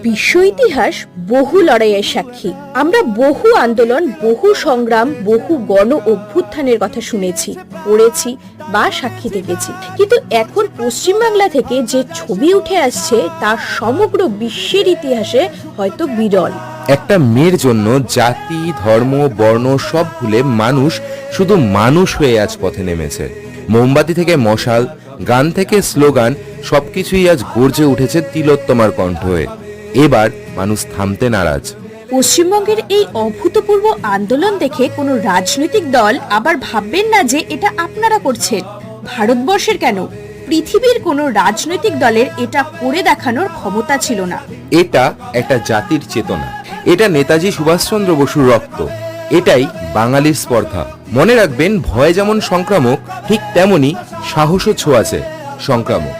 বিশ্ব ইতিহাস বহু লড়াইয়ের সাক্ষী। আমরা বহু আন্দোলন, বহু সংগ্রাম, বহু গণ অভ্যুত্থানের কথা শুনেছি, পড়েছি বা সাক্ষী থেকেছি। কিন্তু এখন পশ্চিমবাংলা থেকে যে ছবি উঠে আসছে তা সমগ্র বিশ্বের ইতিহাসে হয়তো বিরল। একটা মেয়ের জন্য জাতি, ধর্ম, বর্ণ সব ভুলে মানুষ শুধু মানুষ হয়ে আজ পথে নেমেছে। মোমবাতি থেকে মশাল, গান থেকে স্লোগান, সবকিছুই আজ গর্জে উঠেছে তিলোত্তমার কণ্ঠ হয়ে। এবার মানুষ থামতে নারাজ। পশ্চিমবঙ্গের এই অভূতপূর্ব আন্দোলন দেখে কোনো রাজনৈতিক দল আবার ভাববেন না যে এটা আপনারা করছেন। ভারতবর্ষের কেন, পৃথিবীর কোনো রাজনৈতিক দলের এটা করে দেখানোর ক্ষমতা ছিল না। এটা একটা জাতির চেতনা, এটা নেতাজি সুভাষচন্দ্র বসুর রক্ত, এটাই বাঙালির স্পর্ধা। মনে রাখবেন, ভয় যেমন সংক্রামক, ঠিক তেমনি সাহসও ছোঁয়াচে সংক্রামক।